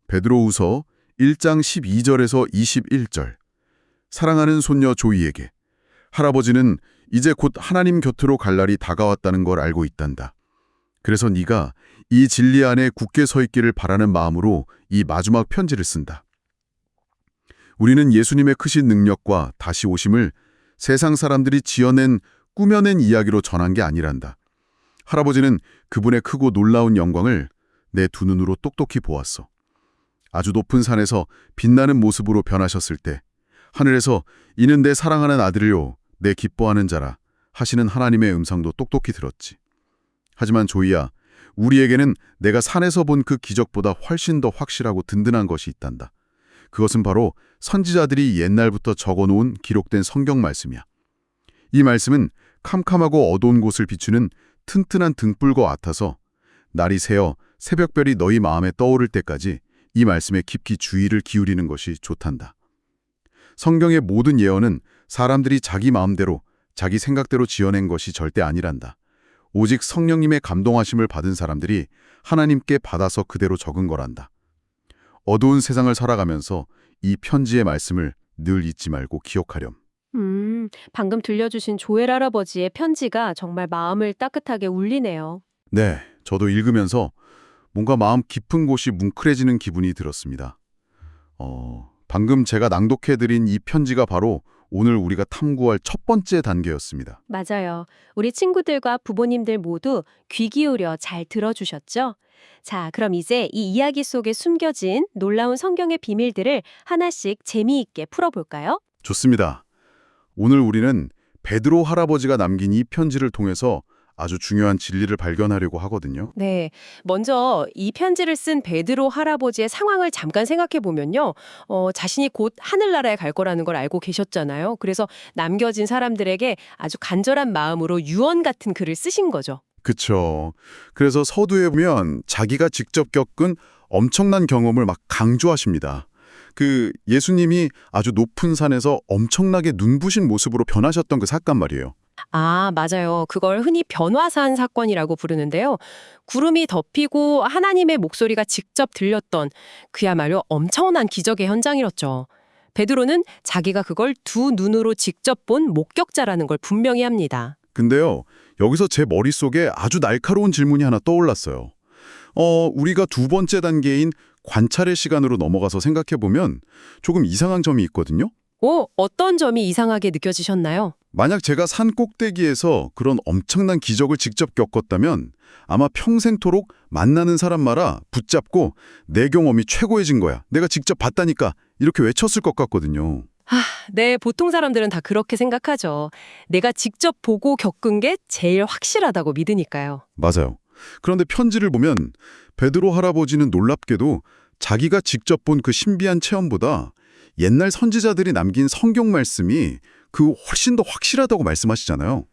베드로후서 1장 12절에서 21절. 사랑하는 손녀 조이에게 할아버지는 이제 곧 하나님 곁으로 갈 날이 다가왔다는 걸 알고 있단다. 그래서 네가 이 진리 안에 굳게 서 있기를 바라는 마음으로 이 마지막 편지를 쓴다. 우리는 예수님의 크신 능력과 다시 오심을 세상 사람들이 지어낸 꾸며낸 이야기로 전한 게 아니란다. 할아버지는 그분의 크고 놀라운 영광을 내 두 눈으로 똑똑히 보았어. 아주 높은 산에서 빛나는 모습으로 변하셨을 때 하늘에서 이는 내 사랑하는 아들이요 내 기뻐하는 자라 하시는 하나님의 음성도 똑똑히 들었지. 하지만 조이야, 우리에게는 내가 산에서 본 그 기적보다 훨씬 더 확실하고 든든한 것이 있단다. 그것은 바로 선지자들이 옛날부터 적어놓은 기록된 성경 말씀이야. 이 말씀은 캄캄하고 어두운 곳을 비추는 튼튼한 등불과 같아서 날이 새어 새벽별이 너희 마음에 떠오를 때까지 이 말씀에 깊이 주의를 기울이는 것이 좋단다. 성경의 모든 예언은 사람들이 자기 마음대로, 자기 생각대로 지어낸 것이 절대 아니란다. 오직 성령님의 감동하심을 받은 사람들이 하나님께 받아서 그대로 적은 거란다. 어두운 세상을 살아가면서 이 편지의 말씀을 늘 잊지 말고 기억하렴. 방금 들려주신 조엘 할아버지의 편지가 정말 마음을 따뜻하게 울리네요. 네, 저도 읽으면서 뭔가 마음 깊은 곳이 뭉클해지는 기분이 들었습니다. 방금 제가 낭독해드린 이 편지가 바로 오늘 우리가 탐구할 첫 번째 단계였습니다. 맞아요. 우리 친구들과 부모님들 모두 귀 기울여 잘 들어주셨죠? 자, 그럼 이제 이 이야기 속에 숨겨진 놀라운 성경의 비밀들을 하나씩 재미있게 풀어볼까요? 좋습니다. 오늘 우리는 베드로 할아버지가 남긴 이 편지를 통해서 아주 중요한 진리를 발견하려고 하거든요. 네, 먼저 이 편지를 쓴 베드로 할아버지의 상황을 잠깐 생각해 보면요. 자신이 곧 하늘나라에 갈 거라는 걸 알고 계셨잖아요. 그래서 남겨진 사람들에게 아주 간절한 마음으로 유언 같은 글을 쓰신 거죠. 그쵸. 그래서 서두에 보면 자기가 직접 겪은 엄청난 경험을 막 강조하십니다. 예수님이 아주 높은 산에서 엄청나게 눈부신 모습으로 변하셨던 그 사건 말이에요. 아, 맞아요. 그걸 흔히 변화산 사건이라고 부르는데요. 구름이 덮이고 하나님의 목소리가 직접 들렸던 그야말로 엄청난 기적의 현장이었죠. 베드로는 자기가 그걸 두 눈으로 직접 본 목격자라는 걸 분명히 합니다. 근데요, 여기서 제 머릿속에 아주 날카로운 질문이 하나 떠올랐어요. 우리가 두 번째 단계인 관찰의 시간으로 넘어가서 생각해보면 조금 이상한 점이 있거든요. 어떤 점이 이상하게 느껴지셨나요? 만약 제가 산 꼭대기에서 그런 엄청난 기적을 직접 겪었다면 아마 평생토록 만나는 사람마다 붙잡고 내 경험이 최고해진 거야. 내가 직접 봤다니까 이렇게 외쳤을 것 같거든요. 네, 보통 사람들은 다 그렇게 생각하죠. 내가 직접 보고 겪은 게 제일 확실하다고 믿으니까요. 맞아요. 그런데 편지를 보면 베드로 할아버지는 놀랍게도 자기가 직접 본 그 신비한 체험보다 옛날 선지자들이 남긴 성경 말씀이 훨씬 더 확실하다고 말씀하시잖아요.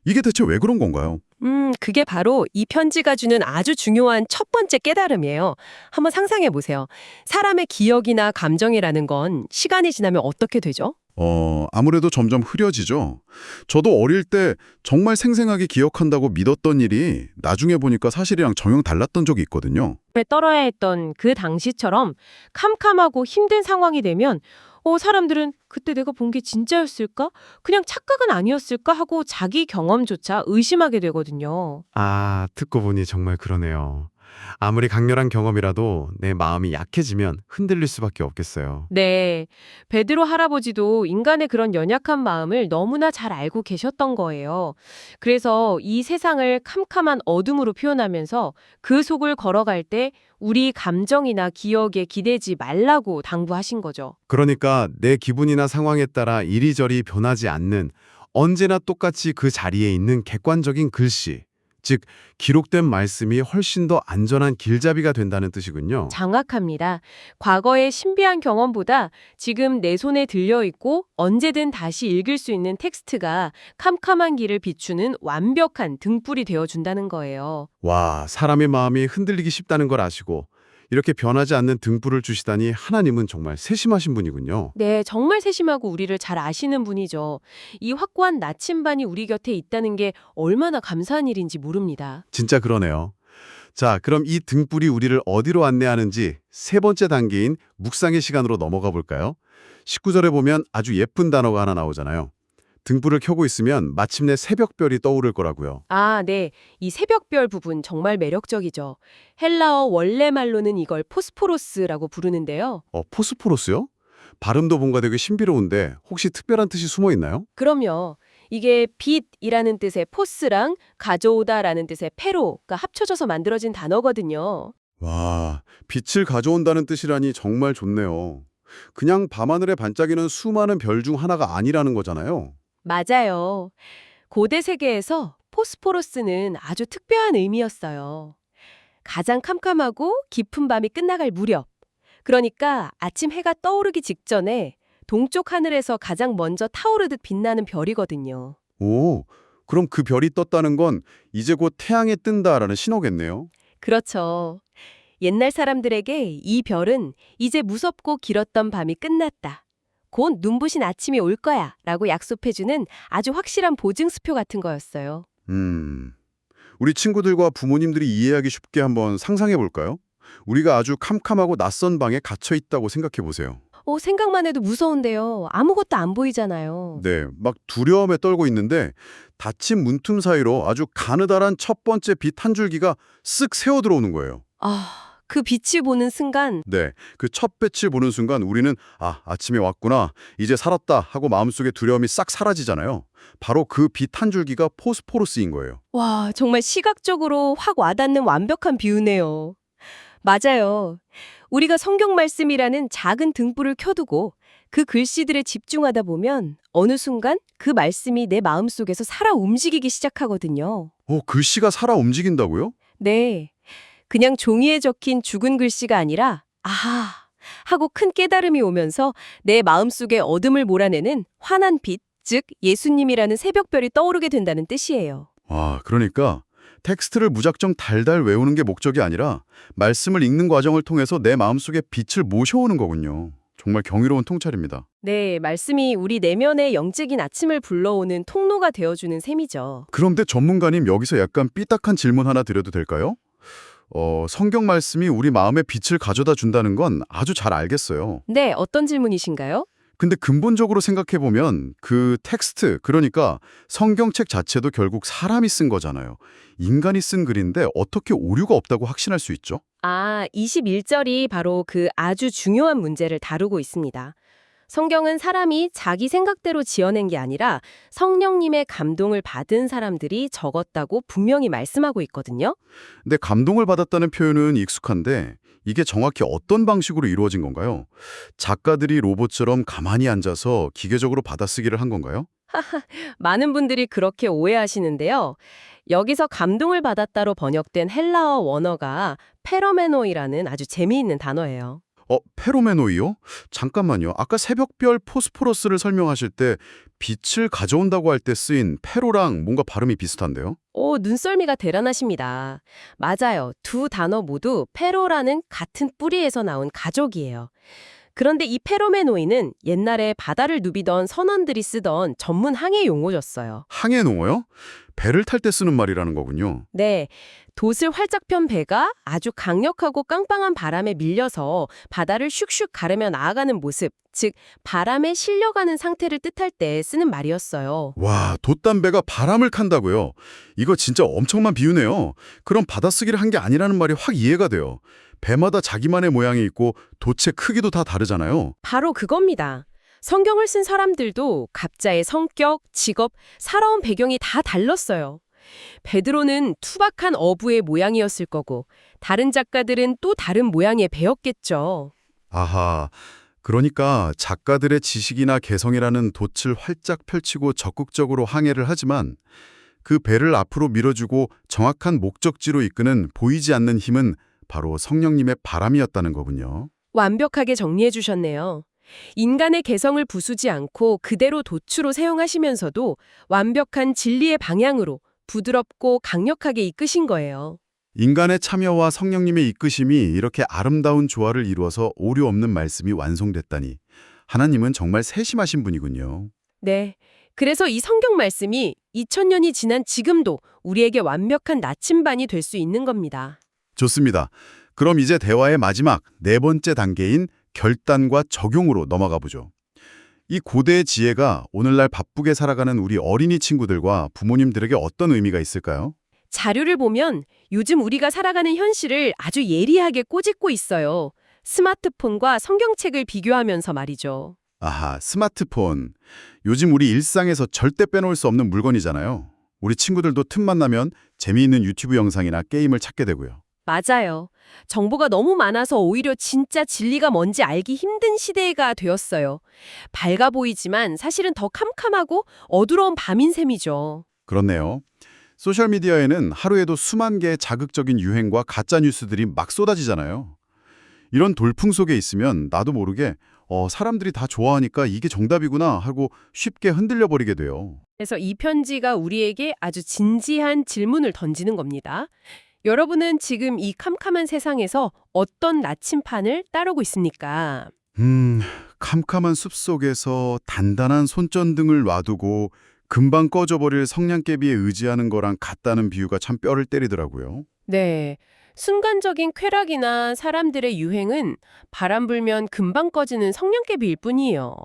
이게 대체 왜 그런 건가요? 그게 바로 이 편지가 주는 아주 중요한 첫 번째 깨달음이에요. 한번 상상해 보세요. 사람의 기억이나 감정이라는 건 시간이 지나면 어떻게 되죠? 아무래도 점점 흐려지죠. 저도 어릴 때 정말 생생하게 기억한다고 믿었던 일이 나중에 보니까 사실이랑 전혀 달랐던 적이 있거든요. 에 떨어야 했던 그 당시처럼 캄캄하고 힘든 상황이 되면 사람들은 그때 내가 본 게 진짜였을까? 그냥 착각은 아니었을까? 하고 자기 경험조차 의심하게 되거든요. 아, 듣고 보니 정말 그러네요. 아무리 강렬한 경험이라도 내 마음이 약해지면 흔들릴 수밖에 없겠어요. 네, 베드로 할아버지도 인간의 그런 연약한 마음을 너무나 잘 알고 계셨던 거예요. 그래서 이 세상을 캄캄한 어둠으로 표현하면서 그 속을 걸어갈 때 우리 감정이나 기억에 기대지 말라고 당부하신 거죠. 그러니까 내 기분이나 상황에 따라 이리저리 변하지 않는 언제나 똑같이 그 자리에 있는 객관적인 글씨, 즉 기록된 말씀이 훨씬 더 안전한 길잡이가 된다는 뜻이군요. 정확합니다. 과거의 신비한 경험보다 지금 내 손에 들려있고 언제든 다시 읽을 수 있는 텍스트가 캄캄한 길을 비추는 완벽한 등불이 되어준다는 거예요. 와, 사람의 마음이 흔들리기 쉽다는 걸 아시고 이렇게 변하지 않는 등불을 주시다니 하나님은 정말 세심하신 분이군요. 네, 정말 세심하고 우리를 잘 아시는 분이죠. 이 확고한 나침반이 우리 곁에 있다는 게 얼마나 감사한 일인지 모릅니다. 진짜 그러네요. 자, 그럼 이 등불이 우리를 어디로 안내하는지 세 번째 단계인 묵상의 시간으로 넘어가 볼까요? 19절에 보면 아주 예쁜 단어가 하나 나오잖아요. 등불을 켜고 있으면 마침내 새벽별이 떠오를 거라고요. 아, 네. 이 새벽별 부분 정말 매력적이죠. 헬라어 원래 말로는 이걸 포스포로스라고 부르는데요. 포스포러스요? 발음도 뭔가 되게 신비로운데 혹시 특별한 뜻이 숨어 있나요? 그럼요. 이게 빛이라는 뜻의 포스랑 가져오다라는 뜻의 페로가 합쳐져서 만들어진 단어거든요. 와, 빛을 가져온다는 뜻이라니 정말 좋네요. 그냥 밤하늘에 반짝이는 수많은 별 중 하나가 아니라는 거잖아요. 맞아요. 고대 세계에서 포스포러스는 아주 특별한 의미였어요. 가장 캄캄하고 깊은 밤이 끝나갈 무렵. 그러니까 아침 해가 떠오르기 직전에 동쪽 하늘에서 가장 먼저 타오르듯 빛나는 별이거든요. 오, 그럼 그 별이 떴다는 건 이제 곧 태양이 뜬다라는 신호겠네요. 그렇죠. 옛날 사람들에게 이 별은 이제 무섭고 길었던 밤이 끝났다. 곧 눈부신 아침이 올 거야 라고 약속해주는 아주 확실한 보증수표 같은 거였어요. 우리 친구들과 부모님들이 이해하기 쉽게 한번 상상해 볼까요? 우리가 아주 캄캄하고 낯선 방에 갇혀 있다고 생각해 보세요. 생각만 해도 무서운데요. 아무것도 안 보이잖아요. 네, 막 두려움에 떨고 있는데 닫힌 문틈 사이로 아주 가느다란 첫 번째 빛 한 줄기가 쓱 새어 들어오는 거예요. 그 빛을 보는 순간 네, 그 첫 빛을 보는 순간 우리는 아침에 왔구나, 이제 살았다 하고 마음속에 두려움이 싹 사라지잖아요. 바로 그 빛 한 줄기가 포스포러스인 거예요. 와, 정말 시각적으로 확 와닿는 완벽한 비유네요. 맞아요. 우리가 성경 말씀이라는 작은 등불을 켜두고 그 글씨들에 집중하다 보면 어느 순간 그 말씀이 내 마음속에서 살아 움직이기 시작하거든요. 글씨가 살아 움직인다고요? 네. 그냥 종이에 적힌 죽은 글씨가 아니라 아하 하고 큰 깨달음이 오면서 내 마음속에 어둠을 몰아내는 환한 빛, 즉 예수님이라는 새벽별이 떠오르게 된다는 뜻이에요. 그러니까 텍스트를 무작정 달달 외우는 게 목적이 아니라 말씀을 읽는 과정을 통해서 내 마음속에 빛을 모셔오는 거군요. 정말 경이로운 통찰입니다. 네, 말씀이 우리 내면의 영적인 아침을 불러오는 통로가 되어주는 셈이죠. 그런데 전문가님, 여기서 약간 삐딱한 질문 하나 드려도 될까요? 성경 말씀이 우리 마음에 빛을 가져다 준다는 건 아주 잘 알겠어요. 네, 어떤 질문이신가요? 근데 근본적으로 생각해보면 그 텍스트, 그러니까 성경책 자체도 결국 사람이 쓴 거잖아요. 인간이 쓴 글인데 어떻게 오류가 없다고 확신할 수 있죠? 21절이 바로 그 아주 중요한 문제를 다루고 있습니다. 성경은 사람이 자기 생각대로 지어낸 게 아니라 성령님의 감동을 받은 사람들이 적었다고 분명히 말씀하고 있거든요. 근데 감동을 받았다는 표현은 익숙한데 이게 정확히 어떤 방식으로 이루어진 건가요? 작가들이 로봇처럼 가만히 앉아서 기계적으로 받아쓰기를 한 건가요? 많은 분들이 그렇게 오해하시는데요. 여기서 감동을 받았다로 번역된 헬라어 원어가 페로메노이라는 아주 재미있는 단어예요. 페로메노이요? 잠깐만요. 아까 새벽별 포스포러스를 설명하실 때 빛을 가져온다고 할 때 쓰인 페로랑 뭔가 발음이 비슷한데요? 눈썰미가 대단하십니다. 맞아요. 두 단어 모두 페로라는 같은 뿌리에서 나온 가족이에요. 그런데 이 페로메노이는 옛날에 바다를 누비던 선원들이 쓰던 전문 항해 용어였어요. 항해 농어요? 배를 탈 때 쓰는 말이라는 거군요. 네, 돛을 활짝 편 배가 아주 강력하고 깡빵한 바람에 밀려서 바다를 슉슉 가르며 나아가는 모습, 즉 바람에 실려가는 상태를 뜻할 때 쓰는 말이었어요. 와, 돛담배가 바람을 탄다고요? 이거 진짜 엄청난 비유네요. 그럼 받아쓰기를 한 게 아니라는 말이 확 이해가 돼요. 배마다 자기만의 모양이 있고 돛의 크기도 다 다르잖아요. 바로 그겁니다. 성경을 쓴 사람들도 각자의 성격, 직업, 살아온 배경이 다 달랐어요. 베드로는 투박한 어부의 모양이었을 거고 다른 작가들은 또 다른 모양의 배였겠죠. 아하, 그러니까 작가들의 지식이나 개성이라는 돛을 활짝 펼치고 적극적으로 항해를 하지만 그 배를 앞으로 밀어주고 정확한 목적지로 이끄는 보이지 않는 힘은 바로 성령님의 바람이었다는 거군요. 완벽하게 정리해 주셨네요. 인간의 개성을 부수지 않고 그대로 도추로 사용하시면서도 완벽한 진리의 방향으로 부드럽고 강력하게 이끄신 거예요. 인간의 참여와 성령님의 이끄심이 이렇게 아름다운 조화를 이루어서 오류 없는 말씀이 완성됐다니 하나님은 정말 세심하신 분이군요. 네. 그래서 이 성경 말씀이 2000년이 지난 지금도 우리에게 완벽한 나침반이 될 수 있는 겁니다. 좋습니다. 그럼 이제 대화의 마지막 네 번째 단계인 결단과 적용으로 넘어가 보죠. 이 고대의 지혜가 오늘날 바쁘게 살아가는 우리 어린이 친구들과 부모님들에게 어떤 의미가 있을까요? 자료를 보면 요즘 우리가 살아가는 현실을 아주 예리하게 꼬집고 있어요. 스마트폰과 성경책을 비교하면서 말이죠. 아하, 스마트폰. 요즘 우리 일상에서 절대 빼놓을 수 없는 물건이잖아요. 우리 친구들도 틈만 나면 재미있는 유튜브 영상이나 게임을 찾게 되고요. 맞아요. 정보가 너무 많아서 오히려 진짜 진리가 뭔지 알기 힘든 시대가 되었어요. 밝아 보이지만 사실은 더 캄캄하고 어두러운 밤인 셈이죠. 그렇네요. 소셜미디어에는 하루에도 수만 개의 자극적인 유행과 가짜 뉴스들이 막 쏟아지잖아요. 이런 돌풍 속에 있으면 나도 모르게 사람들이 다 좋아하니까 이게 정답이구나 하고 쉽게 흔들려 버리게 돼요. 그래서 이 편지가 우리에게 아주 진지한 질문을 던지는 겁니다. 여러분은 지금 이 캄캄한 세상에서 어떤 나침판을 따르고 있습니까? 캄캄한 숲속에서 단단한 손전등을 놔두고 금방 꺼져버릴 성냥개비에 의지하는 거랑 같다는 비유가 참 뼈를 때리더라고요. 네. 순간적인 쾌락이나 사람들의 유행은 바람 불면 금방 꺼지는 성냥개비일 뿐이에요.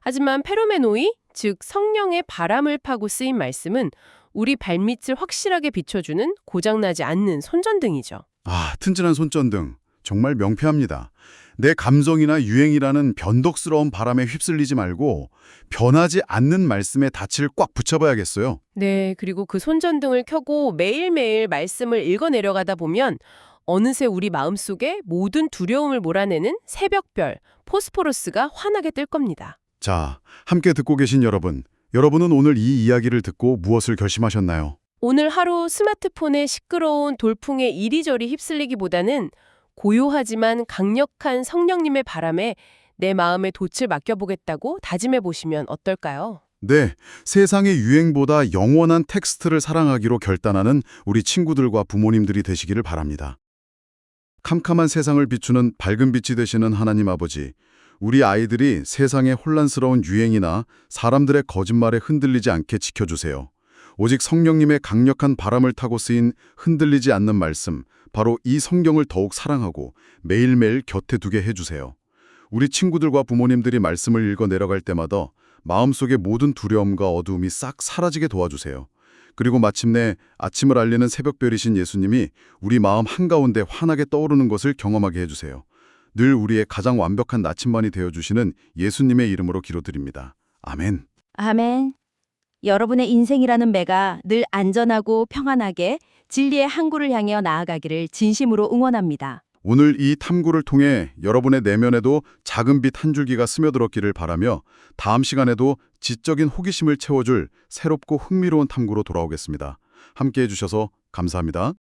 하지만 페르메노이, 즉 성령의 바람을 파고 쓰인 말씀은 우리 발밑을 확실하게 비춰주는 고장나지 않는 손전등이죠. 아, 튼튼한 손전등. 정말 명쾌합니다. 내 감정이나 유행이라는 변덕스러운 바람에 휩쓸리지 말고 변하지 않는 말씀에 닻을 꽉 붙여봐야겠어요. 네, 그리고 그 손전등을 켜고 매일매일 말씀을 읽어 내려가다 보면 어느새 우리 마음속에 모든 두려움을 몰아내는 새벽별, 포스포러스가 환하게 뜰 겁니다. 자, 함께 듣고 계신 여러분. 여러분은 오늘 이 이야기를 듣고 무엇을 결심하셨나요? 오늘 하루 스마트폰의 시끄러운 돌풍에 이리저리 휩쓸리기보다는 고요하지만 강력한 성령님의 바람에 내 마음의 돛을 맡겨보겠다고 다짐해 보시면 어떨까요? 네, 세상의 유행보다 영원한 텍스트를 사랑하기로 결단하는 우리 친구들과 부모님들이 되시기를 바랍니다. 캄캄한 세상을 비추는 밝은 빛이 되시는 하나님 아버지, 우리 아이들이 세상의 혼란스러운 유행이나 사람들의 거짓말에 흔들리지 않게 지켜주세요. 오직 성령님의 강력한 바람을 타고 쓰인 흔들리지 않는 말씀, 바로 이 성경을 더욱 사랑하고 매일매일 곁에 두게 해주세요. 우리 친구들과 부모님들이 말씀을 읽어 내려갈 때마다 마음속의 모든 두려움과 어두움이 싹 사라지게 도와주세요. 그리고 마침내 아침을 알리는 새벽별이신 예수님이 우리 마음 한가운데 환하게 떠오르는 것을 경험하게 해주세요. 늘 우리의 가장 완벽한 나침반이 되어주시는 예수님의 이름으로 기도드립니다. 아멘. 아멘. 여러분의 인생이라는 배가 늘 안전하고 평안하게 진리의 항구를 향해 나아가기를 진심으로 응원합니다. 오늘 이 탐구를 통해 여러분의 내면에도 작은 빛 한 줄기가 스며들었기를 바라며 다음 시간에도 지적인 호기심을 채워줄 새롭고 흥미로운 탐구로 돌아오겠습니다. 함께해 주셔서 감사합니다.